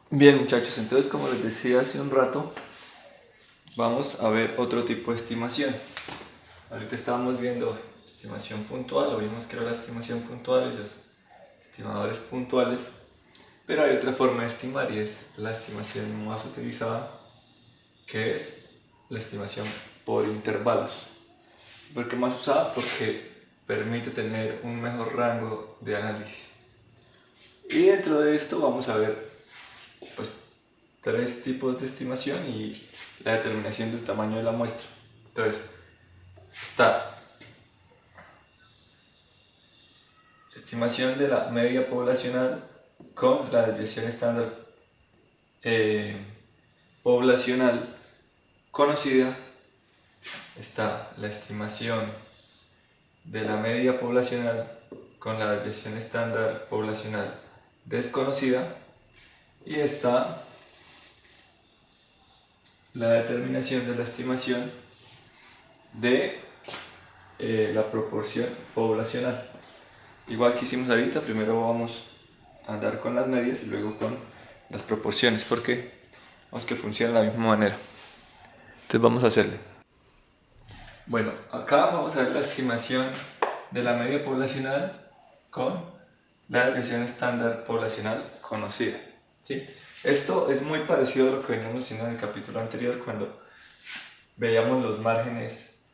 Bien, muchachos, entonces como les decía hace un rato, vamos a ver otro tipo de estimación. Ahorita estábamos viendo estimación puntual, o vimos que era la estimación puntual y los estimadores puntuales, pero hay otra forma de estimar y es la estimación más utilizada, que es la estimación por intervalos. ¿Por qué más usada? Porque permite tener un mejor rango de análisis. Y dentro de esto vamos a ver pues tres tipos de estimación y la determinación del tamaño de la muestra. Entonces, está estimación de la media poblacional con la desviación estándar poblacional conocida. Está la estimación de la media poblacional con la desviación estándar poblacional desconocida, y está la determinación de la estimación de la proporción poblacional. Igual que hicimos ahorita, primero vamos a andar con las medias y luego con las proporciones, porque vamos que funciona de la misma manera. Entonces vamos a hacerle. Bueno, acá vamos a ver la estimación de la media poblacional con la desviación estándar poblacional conocida, ¿sí? Esto es muy parecido a lo que veníamos haciendo en el capítulo anterior, cuando veíamos los márgenes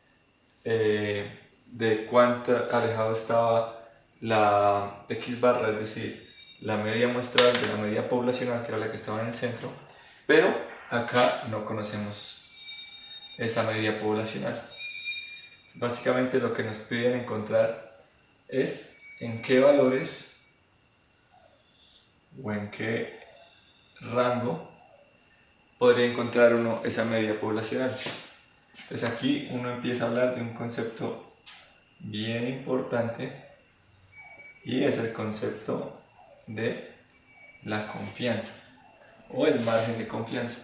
de cuánto alejado estaba la X barra, es decir, la media muestral de la media poblacional, que era la que estaba en el centro, pero acá no conocemos esa media poblacional. Básicamente lo que nos piden encontrar es en qué valores o en qué rango podría encontrar uno esa media poblacional. Entonces aquí uno empieza a hablar de un concepto bien importante, y es el concepto de la confianza o el margen de confianza.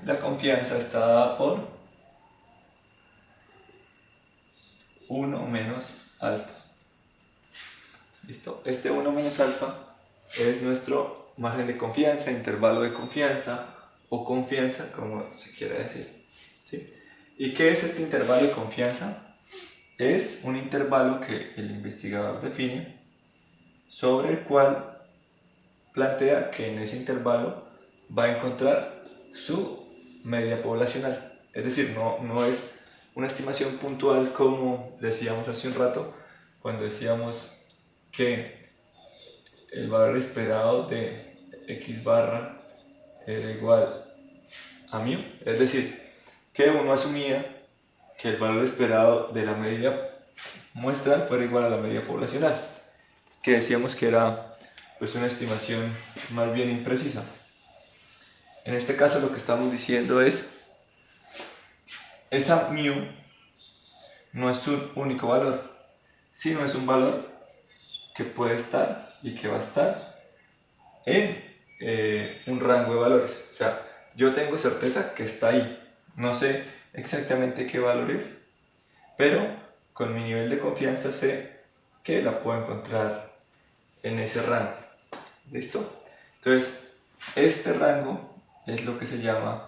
La confianza está dada por 1 menos alfa. ¿Listo? Este 1 menos alfa es nuestro margen de confianza, intervalo de confianza o confianza, como se quiera decir, ¿sí? ¿Y qué es este intervalo de confianza? Es un intervalo que el investigador define, sobre el cual plantea que en ese intervalo va a encontrar su media poblacional. Es decir, no es una estimación puntual como decíamos hace un rato, cuando decíamos que el valor esperado de X barra era igual a μ. Es decir, que uno asumía que el valor esperado de la media muestral fuera igual a la media poblacional, que decíamos que era pues una estimación más bien imprecisa. En este caso lo que estamos diciendo es, esa μ no es un único valor, sino es un valor que puede estar y que va a estar en un rango de valores. O sea, yo tengo certeza que está ahí, no sé exactamente qué valor es, pero con mi nivel de confianza sé que la puedo encontrar en ese rango. ¿Listo? Entonces, este rango es lo que se llama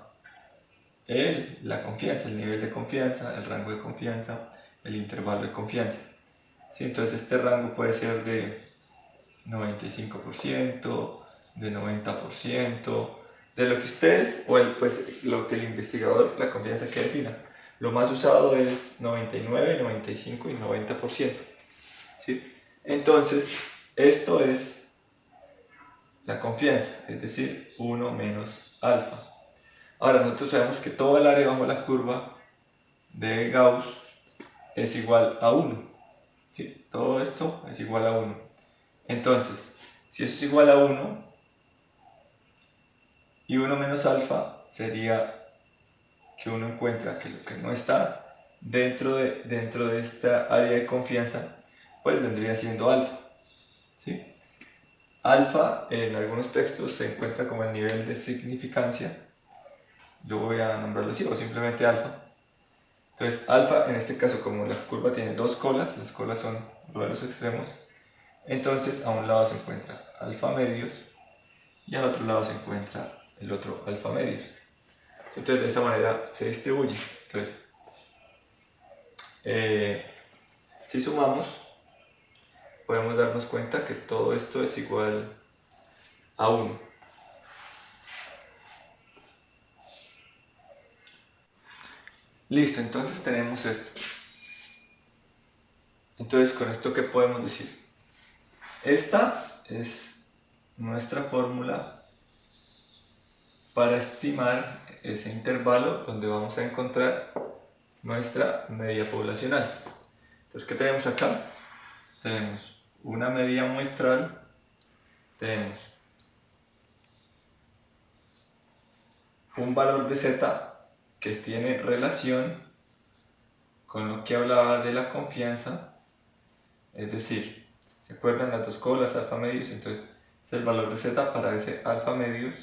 la confianza, el nivel de confianza, el rango de confianza, el intervalo de confianza. ¿Sí? Entonces este rango puede ser de 95%, de 90%, de lo que ustedes, o pues lo que el investigador, la confianza que defina. Lo más usado es 99, 95 y 90%. ¿Sí? Entonces, esto es la confianza, es decir, 1 menos alfa. Ahora, nosotros sabemos que todo el área bajo la curva de Gauss es igual a 1. ¿Sí? Todo esto es igual a 1. Entonces, si eso es igual a 1 y 1 menos alfa, sería que uno encuentra que lo que no está dentro de esta área de confianza, pues vendría siendo alfa. ¿Sí? Alfa en algunos textos se encuentra como el nivel de significancia. Yo voy a nombrarlo así, o simplemente alfa. Entonces alfa, en este caso, como la curva tiene dos colas, las colas son lo de los extremos, entonces a un lado se encuentra alfa medios y al otro lado se encuentra el otro alfa medios. Entonces de esta manera se distribuye. Entonces, si sumamos, podemos darnos cuenta que todo esto es igual a 1. Listo, entonces tenemos esto. Entonces, ¿con esto qué podemos decir? Esta es nuestra fórmula para estimar ese intervalo donde vamos a encontrar nuestra media poblacional. Entonces, ¿qué tenemos acá? Tenemos una media muestral, tenemos un valor de z que tiene relación con lo que hablaba de la confianza, es decir, ¿se acuerdan las dos colas, alfa medios? Entonces es el valor de z para ese alfa medios,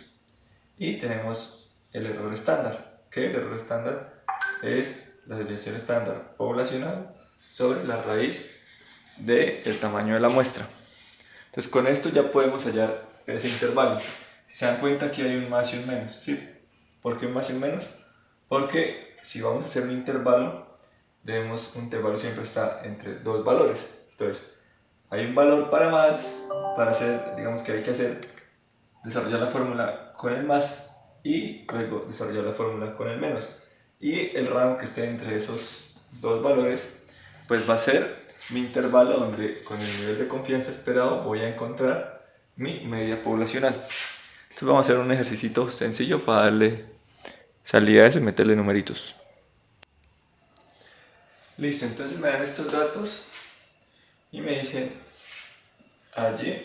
y tenemos el error estándar, que el error estándar es la desviación estándar poblacional sobre la raíz del tamaño de la muestra. Entonces con esto ya podemos hallar ese intervalo. Si se dan cuenta, aquí hay un más y un menos, ¿sí? ¿Por qué un más y un menos? Porque si vamos a hacer un intervalo, un intervalo siempre está entre dos valores. Entonces, hay un valor para más, para hacer, digamos que hay que desarrollar la fórmula con el más y luego desarrollar la fórmula con el menos. Y el rango que esté entre esos dos valores, pues va a ser mi intervalo donde con el nivel de confianza esperado voy a encontrar mi media poblacional. Entonces vamos a hacer un ejercicio sencillo para darle salida a eso y meterle numeritos. Listo, entonces me dan estos datos y me dicen allí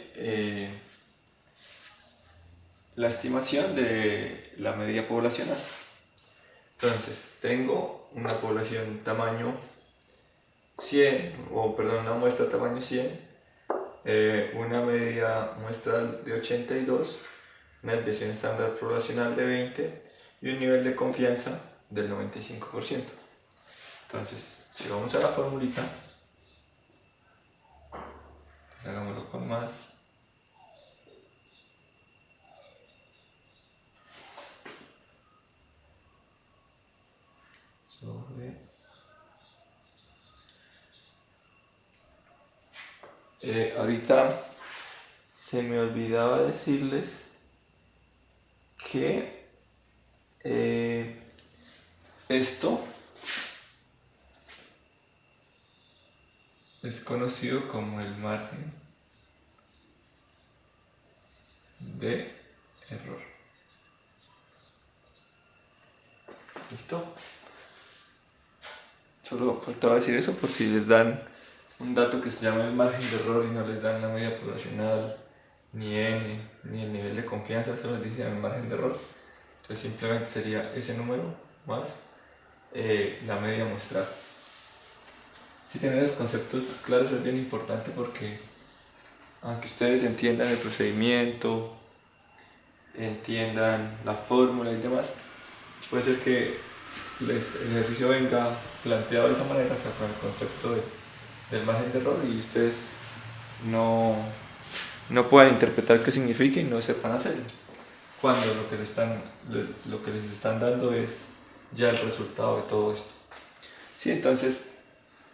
la estimación de la media poblacional. Entonces tengo una población tamaño 100, una muestra tamaño 100, una media muestral de 82, una desviación estándar poblacional de 20 y un nivel de confianza del 95%. Entonces, si vamos a la formulita, pues hagámoslo con más. Ahorita se me olvidaba decirles que esto es conocido como el margen de error. ¿Listo? Solo faltaba decir eso por si les dan un dato que se llama el margen de error y no les dan la media poblacional, ni N, ni el nivel de confianza, solo les dicen el margen de error. Entonces simplemente sería ese número más la media muestral. Si tener los conceptos claros es bien importante porque aunque ustedes entiendan el procedimiento, entiendan la fórmula y demás, puede ser que el ejercicio venga planteado de esa manera, o sea, con el concepto del margen de error, y ustedes no puedan interpretar qué significa y no sepan hacerlo, cuando lo que les están dando es ya el resultado de todo esto. Sí, entonces,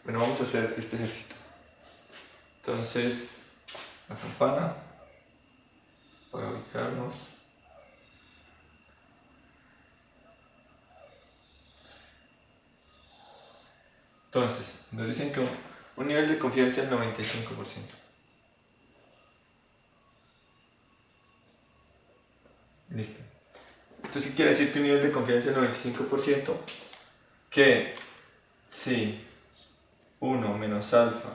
bueno, vamos a hacer este ejercicio. Entonces, la campana para ubicarnos. Entonces, nos dicen que un nivel de confianza del 95%. Listo. Entonces, ¿qué quiere decir que un nivel de confianza del 95%? Que si 1 menos alfa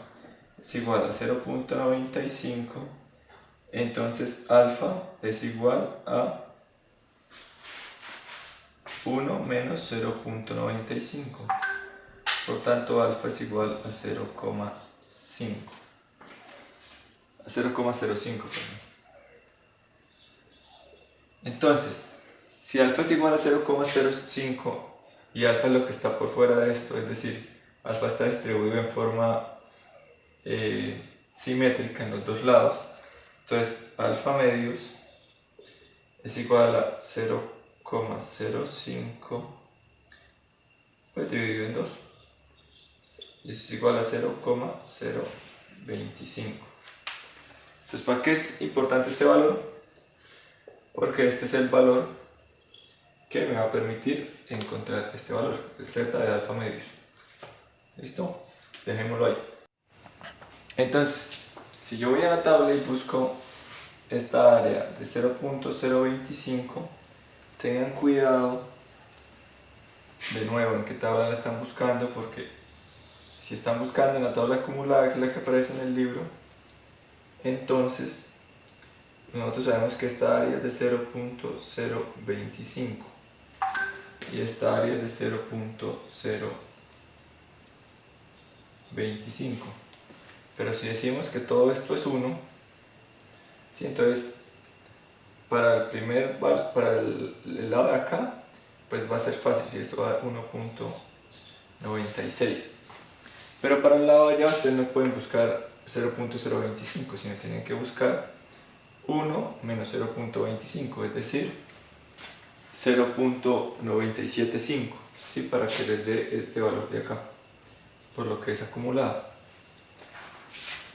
es igual a 0.95, entonces alfa es igual a 1 menos 0.95. Por tanto, alfa es igual a 0,5. A 0,05, Entonces, si alfa es igual a 0,05 y alfa es lo que está por fuera de esto, es decir, alfa está distribuido en forma simétrica en los dos lados. Entonces alfa medios es igual a 0,05 pues dividido en 2 y eso es igual a 0,025. Entonces, ¿para qué es importante este valor? Porque este es el valor que me va a permitir encontrar este valor, el z de alfa medios. ¿Listo? Dejémoslo ahí. Entonces, si yo voy a la tabla y busco esta área de 0,025, tengan cuidado de nuevo en qué tabla la están buscando, porque si están buscando en la tabla acumulada, que es la que aparece en el libro, entonces nosotros sabemos que esta área es de 0,025 y esta área es de 0,025. Pero si decimos que todo esto es 1, ¿sí? Entonces para el lado de acá, pues va a ser fácil, si esto va a dar 1,96. Pero para el lado de allá ustedes no pueden buscar 0,025, sino tienen que buscar 1 menos 0,25, es decir, 0,975, ¿sí? Para que les dé este valor de acá, por lo que es acumulado.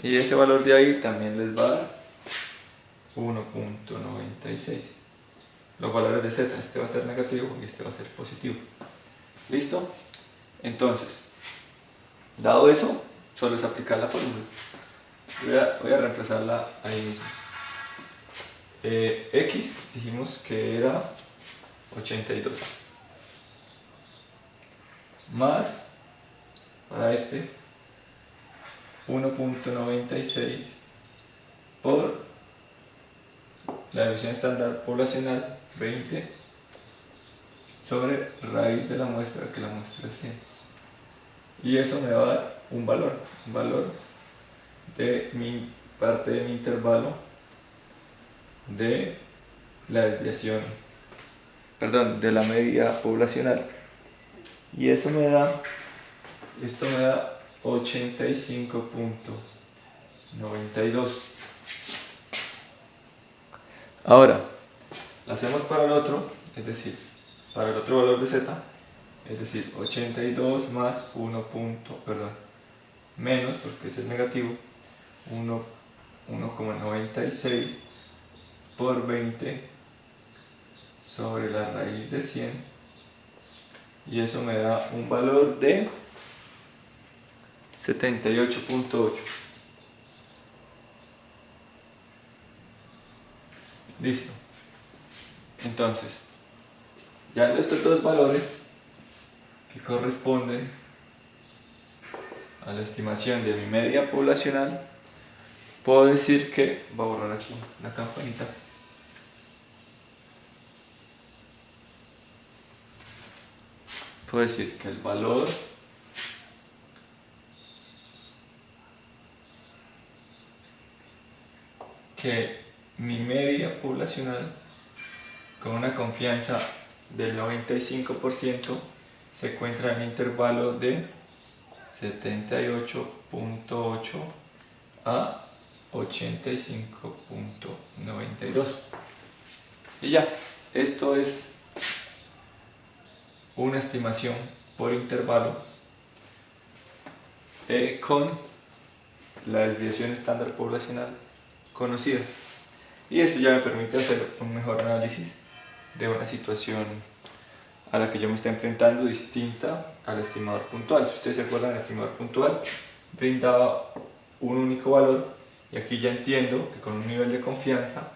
Y ese valor de ahí también les va a dar 1,96. Los valores de z, este va a ser negativo y este va a ser positivo. ¿Listo? Entonces, dado eso, solo es aplicar la fórmula. Voy a reemplazarla ahí mismo. X dijimos que era 82 más, para este, 1,96 por la división estándar poblacional 20 sobre raíz de la muestra, que la muestra es 100. Y eso me va a dar un valor de mi parte de mi intervalo de la desviación, perdón, de la media poblacional. Y eso me da, esto me da 85,92. Ahora, lo hacemos para el otro, es decir, para el otro valor de z, es decir, 82 más 1, menos, porque es el negativo, 1,96 por 20 sobre la raíz de 100, y eso me da un valor de 78,8. Listo. Entonces, ya en estos dos valores que corresponden a la estimación de mi media poblacional, puedo decir que, voy a borrar aquí la campanita, puedo decir que el valor que mi media poblacional con una confianza del 95% se encuentra en el intervalo de 78,8 a 85,92. Y ya, esto es una estimación por intervalo con la desviación estándar poblacional conocida. Y esto ya me permite hacer un mejor análisis de una situación a la que yo me estoy enfrentando distinta al estimador puntual. Si ustedes se acuerdan, el estimador puntual brindaba un único valor, y aquí ya entiendo que con un nivel de confianza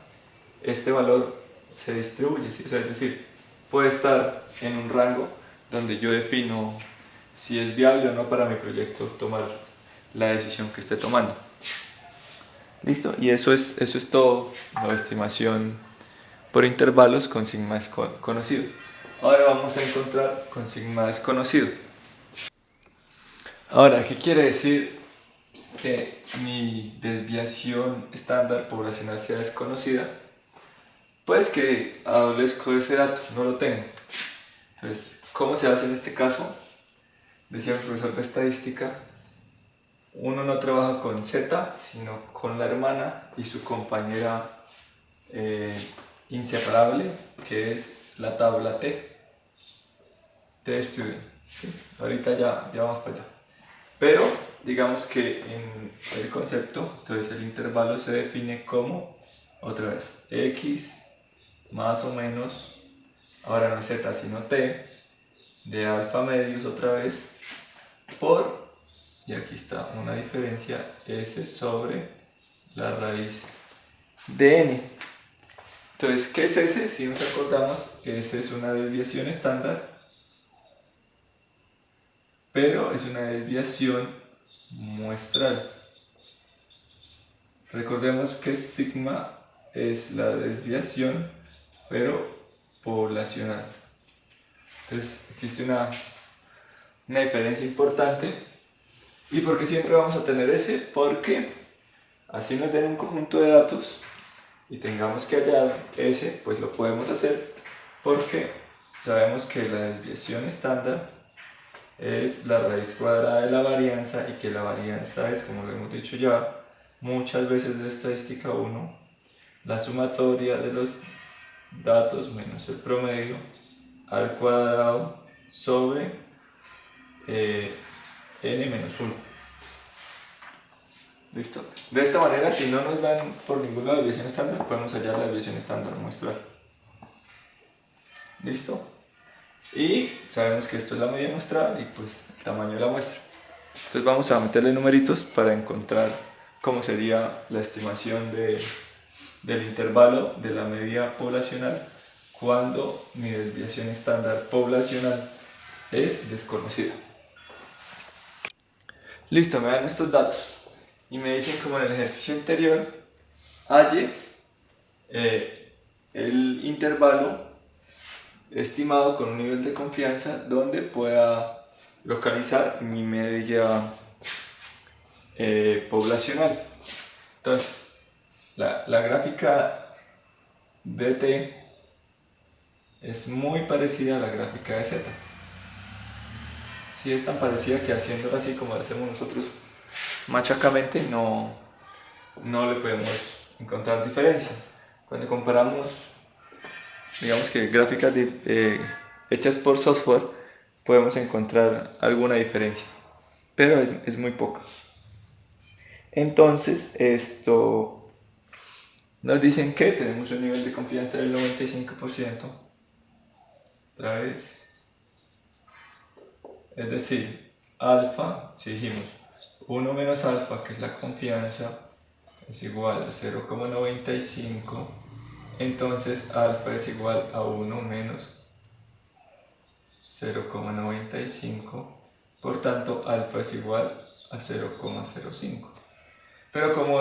este valor se distribuye, ¿sí? O sea, es decir, puede estar en un rango donde yo defino si es viable o no para mi proyecto tomar la decisión que esté tomando. ¿Listo? Y eso es todo, la estimación por intervalos con sigma desconocido. Ahora vamos a encontrar con sigma desconocido. Ahora, ¿qué quiere decir que mi desviación estándar poblacional sea desconocida? Pues que adolezco de ese dato, no lo tengo. Entonces, ¿cómo se hace en este caso? Decía el profesor de estadística uno no trabaja con Z, sino con la hermana y su compañera inseparable, que es la tabla T Student. ¿Sí? Ahorita ya vamos para allá. Pero digamos que en el concepto, entonces el intervalo se define como, otra vez, x más o menos, ahora no es z sino t, de alfa medios otra vez, por, y aquí está una diferencia, s sobre la raíz de n. Entonces, ¿qué es s? Si nos acordamos, s es una desviación estándar, pero es una desviación muestral. Recordemos que sigma es la desviación, pero poblacional. Entonces existe una diferencia importante. ¿Y por qué siempre vamos a tener ese? Porque así nos den un conjunto de datos y tengamos que hallar ese, pues lo podemos hacer porque sabemos que la desviación estándar es la raíz cuadrada de la varianza y que la varianza es, como lo hemos dicho ya muchas veces de estadística 1, la sumatoria de los datos menos el promedio al cuadrado sobre n menos 1. ¿Listo? De esta manera, si no nos dan por ninguna desviación estándar, podemos hallar la desviación estándar muestral. ¿Listo? Y sabemos que esto es la medida muestral y pues el tamaño de la muestra. Entonces vamos a meterle numeritos para encontrar cómo sería la estimación del intervalo de la medida poblacional cuando mi desviación estándar poblacional es desconocida. Listo, me dan estos datos y me dicen, como en el ejercicio anterior, halle el intervalo estimado con un nivel de confianza donde pueda localizar mi media poblacional. Entonces, la gráfica de T es muy parecida a la gráfica de Z. Sí, es tan parecida que haciéndolo así como lo hacemos nosotros machacamente no le podemos encontrar diferencia. Cuando comparamos, digamos que gráficas hechas por software, podemos encontrar alguna diferencia, pero es muy poca. Entonces, esto nos dicen que tenemos un nivel de confianza del 95%. Otra vez. Es decir, alfa, si dijimos 1 menos alfa, que es la confianza, es igual a 0,95, entonces alfa es igual a 1 menos 0,95, por tanto alfa es igual a 0,05. Pero como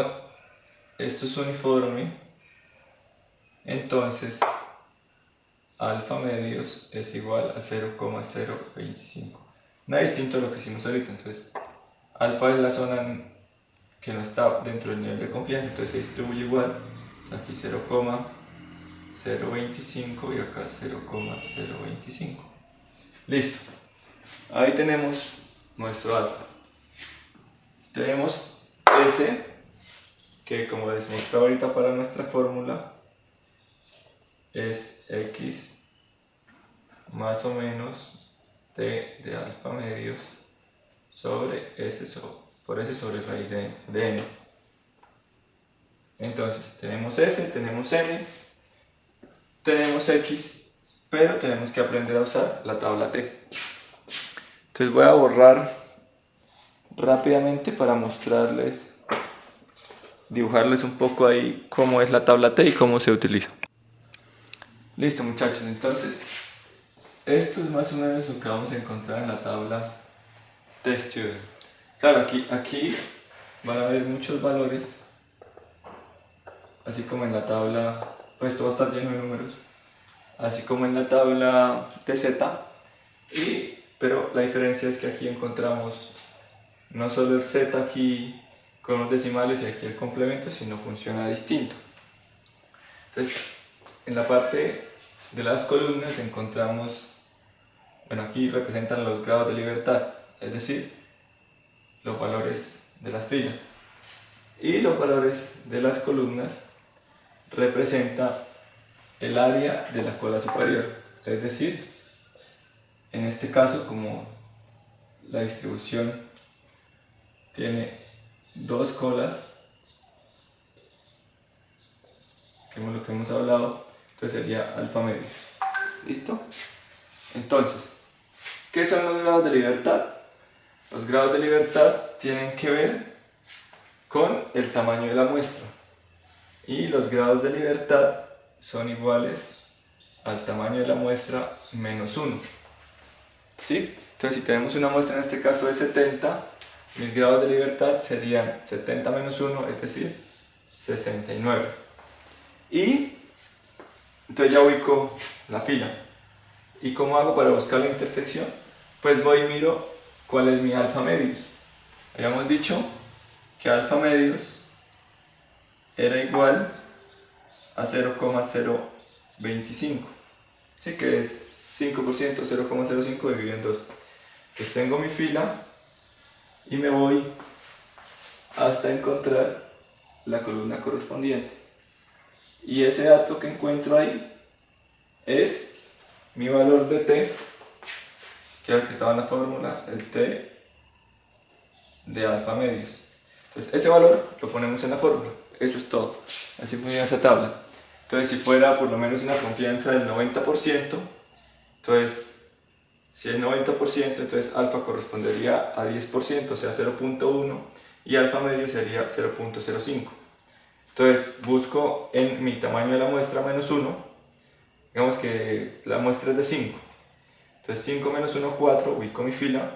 esto es uniforme, entonces alfa medios es igual a 0,025. Nada distinto a lo que hicimos ahorita. Entonces alfa es la zona que no está dentro del nivel de confianza, entonces se distribuye igual. Aquí 0,025 y acá 0,025. Listo. Ahí tenemos nuestro alfa. Tenemos S, que como les mostré ahorita para nuestra fórmula, es x más o menos t de alfa medios sobre s por s sobre raíz de n. Entonces tenemos s, tenemos n, tenemos x, pero tenemos que aprender a usar la tabla T. Entonces voy a borrar rápidamente para mostrarles, dibujarles un poco ahí cómo es la tabla T y cómo se utiliza. Listo, muchachos, entonces esto es más o menos lo que vamos a encontrar en la tabla T-Student. Claro, aquí van a haber muchos valores, así como en la tabla, pues esto va a estar lleno de números, así como en la tabla TZ, pero la diferencia es que aquí encontramos no solo el Z aquí con los decimales y aquí el complemento, sino funciona distinto. Entonces, en la parte de las columnas encontramos, bueno, aquí representan los grados de libertad, es decir, los valores de las filas. Y los valores de las columnas representa el área de la cola superior. Es decir, en este caso, como la distribución tiene dos colas, que es lo que hemos hablado, entonces sería alfa medios. ¿Listo? Entonces, ¿qué son los grados de libertad? Los grados de libertad tienen que ver con el tamaño de la muestra, y los grados de libertad son iguales al tamaño de la muestra menos 1. ¿Sí? Entonces, si tenemos una muestra en este caso de 70, mis grados de libertad serían 70 menos 1, es decir, 69. Y entonces ya ubico la fila. ¿Y cómo hago para buscar la intersección? Pues voy y miro cuál es mi alfa medios. Habíamos dicho que alfa medios era igual a 0,025, ¿sí? Que es 5%, 0,05 dividido en 2. Pues tengo mi fila y me voy hasta encontrar la columna correspondiente. Y ese dato que encuentro ahí es mi valor de t, que era el que estaba en la fórmula, el t de alfa medios. Entonces ese valor lo ponemos en la fórmula, eso es todo. Así funciona esa tabla. Entonces si fuera por lo menos una confianza del 90%, entonces si es 90%, entonces alfa correspondería a 10%, o sea 0.1, y alfa medio sería 0.05. Entonces busco en mi tamaño de la muestra menos 1, digamos que la muestra es de 5. Entonces 5 menos 1, 4, ubico mi fila,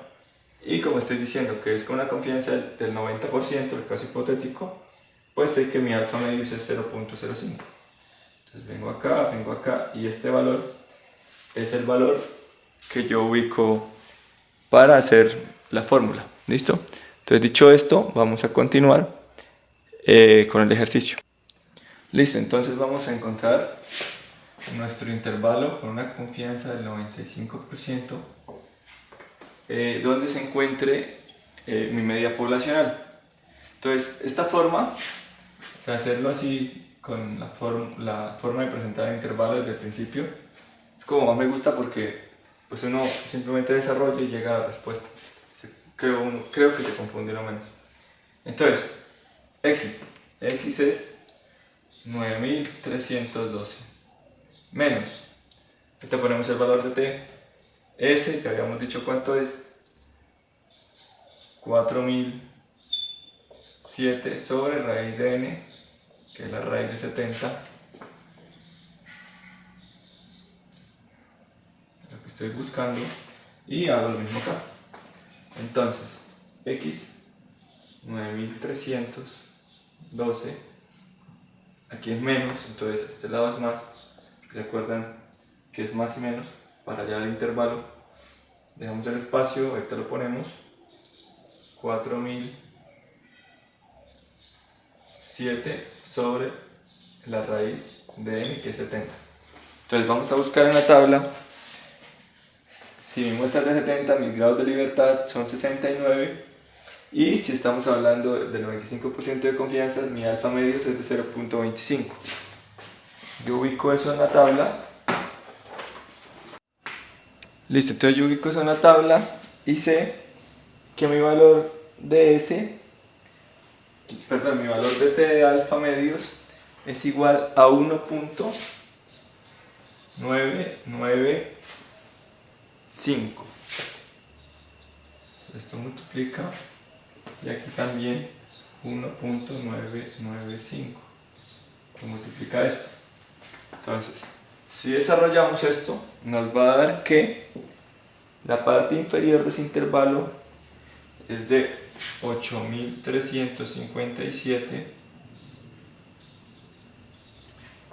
y como estoy diciendo que es con una confianza del 90%, el caso hipotético, pues sé que mi alfa medios es 0.05. Entonces vengo acá, y este valor es el valor que yo ubico para hacer la fórmula. ¿Listo? Entonces, dicho esto, vamos a continuar con el ejercicio. Listo, entonces vamos a encontrar nuestro intervalo con una confianza del 95%, donde se encuentre mi media poblacional. Entonces, esta forma, o sea, hacerlo así con la forma de presentar el intervalo desde el principio, es como más me gusta, porque pues uno simplemente desarrolla y llega a la respuesta. Creo que se confunde lo menos. Entonces, x es 9312 menos, ahorita ponemos el valor de t, s que habíamos dicho cuánto es, 4007 sobre raíz de n, que es la raíz de 70, lo que estoy buscando, y hago lo mismo acá. Entonces, x 9312, aquí es menos, entonces este lado es más. ¿Se acuerdan que es más y menos? Para hallar el intervalo, dejamos el espacio, ahorita lo ponemos, 4007 sobre la raíz de n, que es 70. Entonces vamos a buscar en la tabla. Si mi muestra es de 70, mis grados de libertad son 69, y si estamos hablando del 95% de confianza, mi alfa medios es de 0.25. Yo ubico eso en la tabla. Listo, entonces yo ubico eso en la tabla y sé que mi valor de mi valor de t de alfa medios es igual a 1.995. Esto multiplica, y aquí también 1.995, que multiplica esto. Entonces, si desarrollamos esto, nos va a dar que la parte inferior de ese intervalo es de 8357,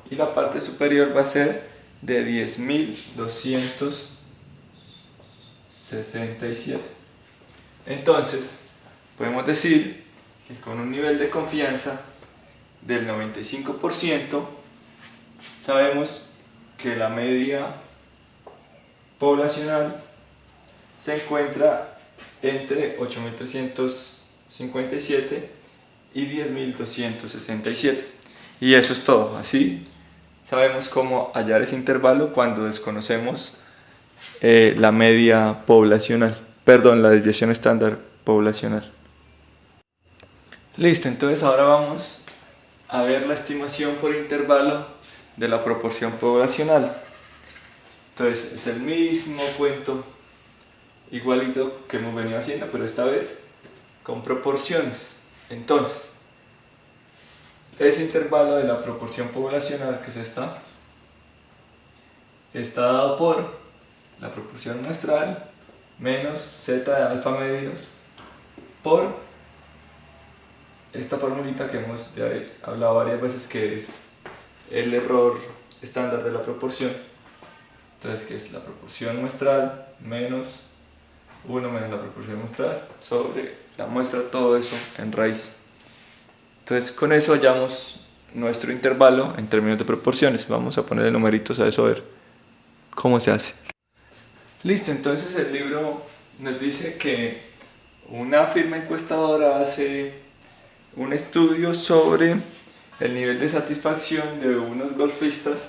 y la parte superior va a ser de 10.267. Entonces, podemos decir que con un nivel de confianza del 95%, sabemos que la media poblacional se encuentra entre 8.357 57 y 10.267. Y eso es todo. Así sabemos cómo hallar ese intervalo cuando desconocemos la media poblacional, perdón, la desviación estándar poblacional. Listo, entonces ahora vamos a ver la estimación por intervalo de la proporción poblacional. Entonces es el mismo cuento igualito que hemos venido haciendo, pero esta vez con proporciones. Entonces, ese intervalo de la proporción poblacional, que es esta, está dado por la proporción muestral menos z de alfa medios por esta formulita que hemos ya hablado varias veces, que es el error estándar de la proporción. Entonces, que es la proporción muestral menos 1 menos la proporción muestral sobre la muestra, todo eso en raíz. Entonces, con eso hallamos nuestro intervalo en términos de proporciones. Vamos a ponerle numeritos a eso a ver cómo se hace. Listo, entonces el libro nos dice que una firma encuestadora hace un estudio sobre el nivel de satisfacción de unos golfistas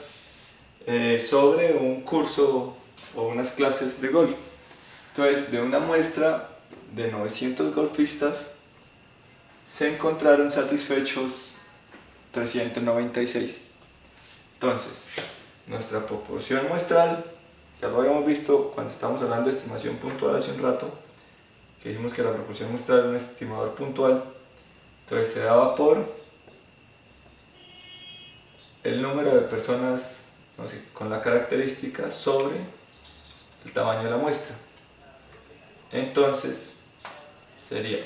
sobre un curso o unas clases de golf. Entonces, de una muestra de 900 golfistas se encontraron satisfechos 396. Entonces, nuestra proporción muestral, ya lo habíamos visto cuando estábamos hablando de estimación puntual hace un rato, que dijimos que la proporción muestral es un estimador puntual. Entonces se daba por el número de personas, no sé, con la característica sobre el tamaño de la muestra. Entonces sería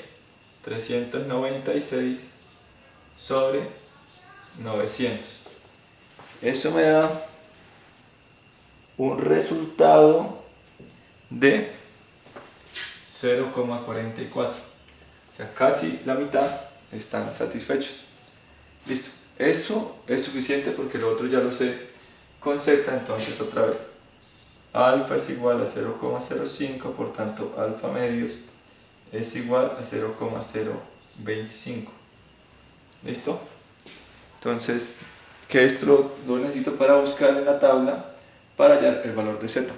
396 sobre 900. Eso me da un resultado de 0,44. O sea, casi la mitad están satisfechos. Listo. Eso es suficiente porque lo otro ya lo sé con z. Entonces, otra vez, alfa es igual a 0,05, por tanto alfa medios es igual a 0,025. ¿Listo? Entonces, que esto lo necesito para buscar en la tabla para hallar el valor de z,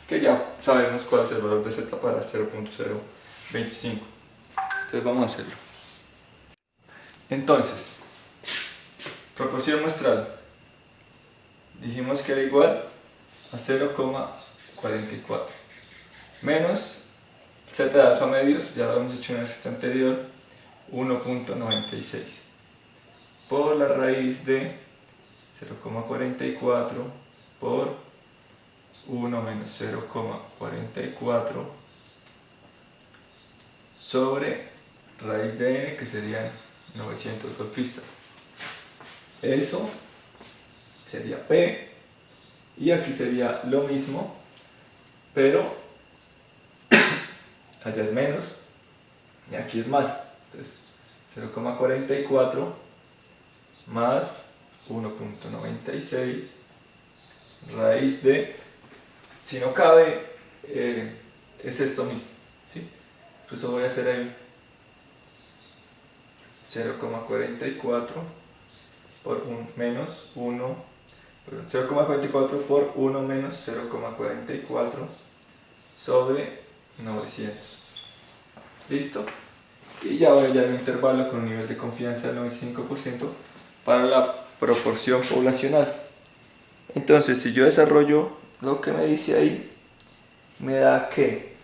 que ya sabemos cuál es el valor de z para 0,025. Entonces vamos a hacerlo. Entonces, proporción muestral, dijimos que era igual a 0,44 menos z de alfa medios, ya lo hemos hecho en el ejercicio anterior, 1,96 por la raíz de 0,44 por 1 menos 0,44 sobre raíz de n, que serían 900 golfistas. Eso sería P, y aquí sería lo mismo, pero allá es menos y aquí es más. Entonces 0,44 más 1,96 raíz de, si no cabe, es esto mismo, ¿sí? Incluso voy a hacer ahí 0,44 por 1 menos 1, 0,44 por 1 menos 0,44 sobre 900. ¿Listo? Y ya voy a hallar un intervalo con un nivel de confianza del 95% para la proporción poblacional. Entonces, si yo desarrollo lo que me dice ahí, me da que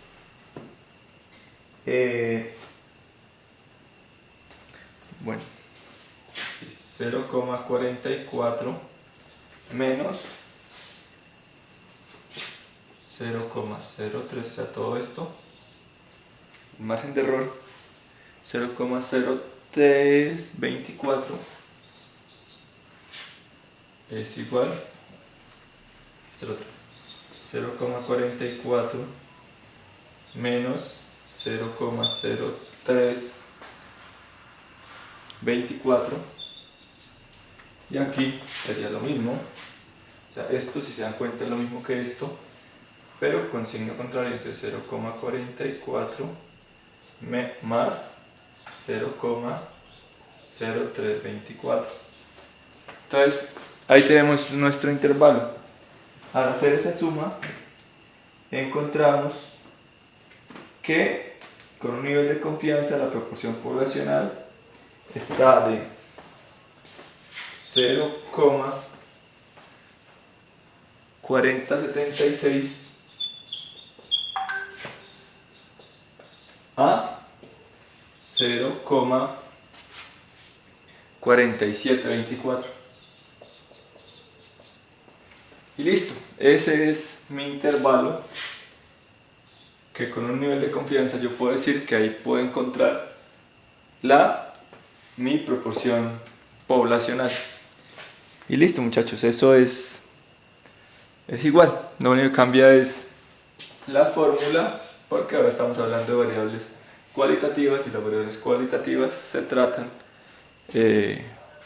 bueno, 0,44 menos 0,03, o sea, todo esto, margen de error 0,0324 es igual 0,44 menos 0,0324, y aquí sería lo mismo. O sea, esto, si se dan cuenta, es lo mismo que esto, pero con signo contrario. Entonces 0,44 más 0,0324. Entonces, ahí tenemos nuestro intervalo. Al hacer esa suma, encontramos que con un nivel de confianza la proporción poblacional está de 0,4076 a 0,4724. Y listo, ese es mi intervalo, que con un nivel de confianza yo puedo decir que ahí puedo encontrar mi proporción poblacional. Y listo, muchachos, eso es igual. Lo único que cambia es la fórmula, porque ahora estamos hablando de variables cualitativas, y las variables cualitativas se tratan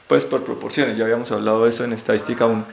pues por proporciones. Ya habíamos hablado de eso en estadística 1.